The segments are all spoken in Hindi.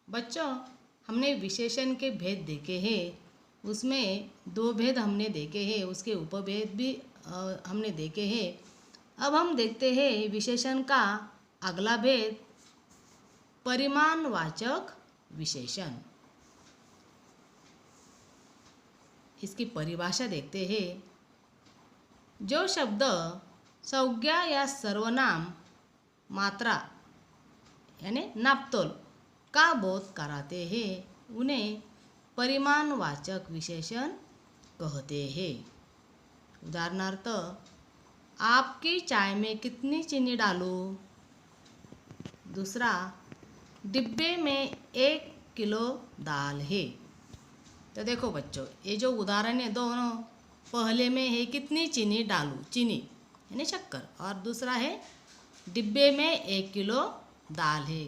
बच्चों, हमने विशेषण के भेद देखे हैं। उसमें दो भेद हमने देखे हैं, उसके उपभेद भी हमने देखे हैं। अब हम देखते हैं विशेषण का अगला भेद, परिमाणवाचक विशेषण। इसकी परिभाषा देखते हैं। जो शब्द संज्ञा या सर्वनाम मात्रा यानी नापतोल का बोध कराते हैं उन्हें परिमाणवाचक विशेषण कहते हैं। उदाहरणार्थ, आपकी चाय में कितनी चीनी डालूं? दूसरा, डिब्बे में 1 किलो दाल है। तो देखो बच्चों, ये जो उदाहरण है दोनों, पहले में है कितनी चीनी डालूं, चीनी यानी शक्कर, और दूसरा है डिब्बे में 1 किलो दाल है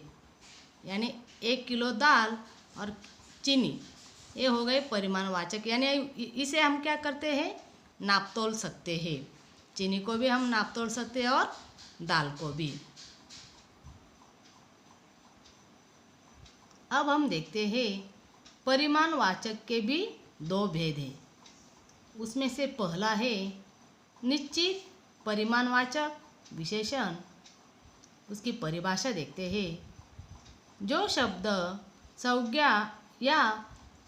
यानी 1 किलो दाल और चीनी। ये हो गए परिमाणवाचक, यानी इसे हम क्या करते हैं, नाप तोल सकते हैं। चीनी को भी हम नाप तोल सकते हैं और दाल को भी। अब हम देखते हैं परिमाणवाचक के भी दो भेद हैं। उसमें से पहला है निश्चित परिमाणवाचक विशेषण। उसकी परिभाषा देखते हैं। जो शब्द संज्ञा या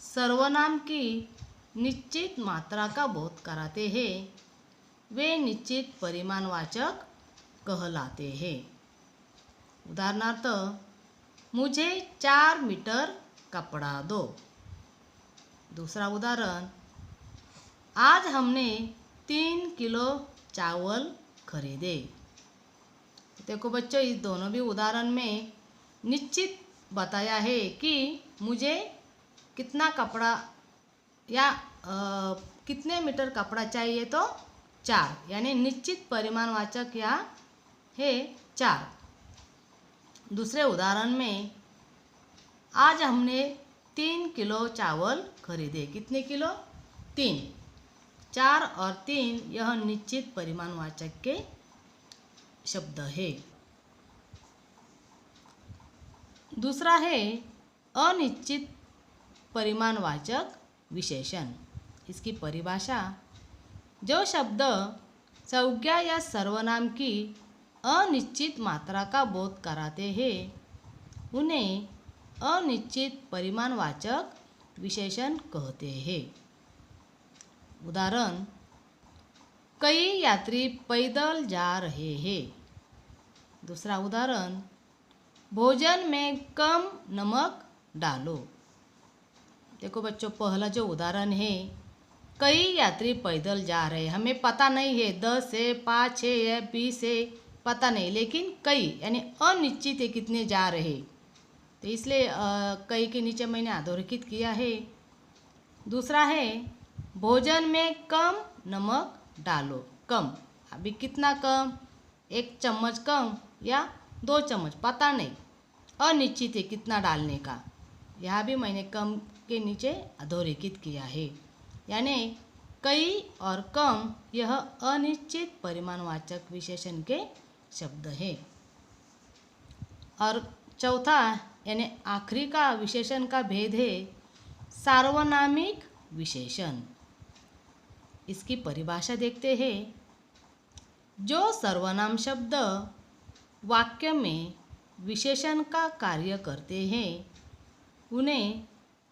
सर्वनाम की निश्चित मात्रा का बोध कराते हैं वे निश्चित परिमाणवाचक कहलाते हैं। उदाहरणार्थ, मुझे 4 मीटर कपड़ा दो। दूसरा उदाहरण, आज हमने 3 किलो चावल खरीदे। देखो बच्चों, इस दोनों भी उदाहरण में निश्चित बताया है कि मुझे कितना कपड़ा या कितने मीटर कपड़ा चाहिए, तो 4, यानी निश्चित परिमाणवाचक या है 4। दूसरे उदाहरण में, आज हमने 3 किलो चावल खरीदे। कितने किलो? 3। 4 और 3 यह निश्चित परिमाणवाचक के शब्द है। दूसरा है अनिश्चित परिमाणवाचक विशेषण। इसकी परिभाषा, जो शब्द संज्ञा या सर्वनाम की अनिश्चित मात्रा का बोध कराते हैं उन्हें अनिश्चित परिमाणवाचक विशेषण कहते हैं। उदाहरण, कई यात्री पैदल जा रहे हैं। दूसरा उदाहरण, भोजन में कम नमक डालो। देखो बच्चों, पहला जो उदाहरण है, कई यात्री पैदल जा रहे हैं, हमें पता नहीं है 10 है, 5 है या 20 है, पता नहीं, लेकिन कई यानी अनिश्चित है कितने जा रहे, तो इसलिए कई के नीचे मैंने अधोरेखित किया है। दूसरा है भोजन में कम नमक डालो। कम, अभी कितना कम, 1 चम्मच कम या 2 चम्मच, पता नहीं, अनिश्चित है कितना डालने का। यहाँ भी मैंने कम के नीचे अधोरेखित किया है, यानी कई और कम यह अनिश्चित परिमाणवाचक विशेषण के शब्द है। और चौथा यानी आखिरी का विशेषण का भेद है सार्वनामिक विशेषण। इसकी परिभाषा देखते हैं। जो सर्वनाम शब्द वाक्य में विशेषण का कार्य करते हैं उन्हें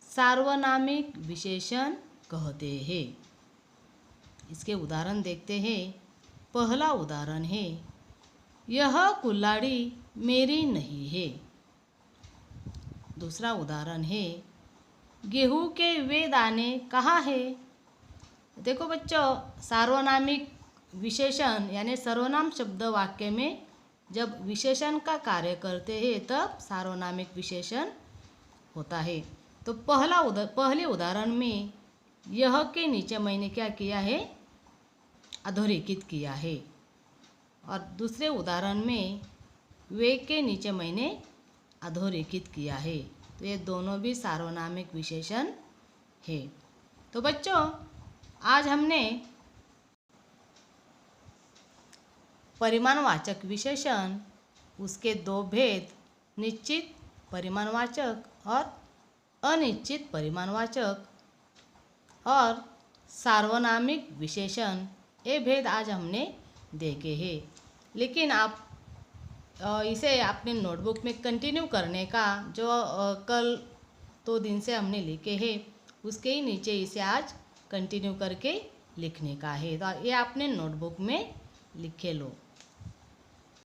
सार्वनामिक विशेषण कहते हैं। इसके उदाहरण देखते हैं। पहला उदाहरण है, यह कुल्हाड़ी मेरी नहीं है। दूसरा उदाहरण है, गेहूं के वे दाने कहाँ है। देखो बच्चों, सार्वनामिक विशेषण यानी सर्वनाम शब्द वाक्य में जब विशेषण का कार्य करते हैं तब सार्वनामिक विशेषण होता है। तो पहले उदाहरण में यह के नीचे मैंने क्या किया है, अधोरेखित किया है, और दूसरे उदाहरण में वे के नीचे मैंने अधोरेखित किया है। तो ये दोनों भी सार्वनामिक विशेषण है। तो बच्चों, आज हमने परिमाणवाचक विशेषण, उसके दो भेद, निश्चित परिमाणवाचक और अनिश्चित परिमाणवाचक और सार्वनामिक विशेषण, ये भेद आज हमने देखे हैं। लेकिन आप इसे अपने नोटबुक में कंटिन्यू करने का जो कल 2 दिन से हमने लिखे हैं उसके ही नीचे इसे आज कंटिन्यू करके लिखने का है। तो ये आपने नोटबुक में लिखे लो।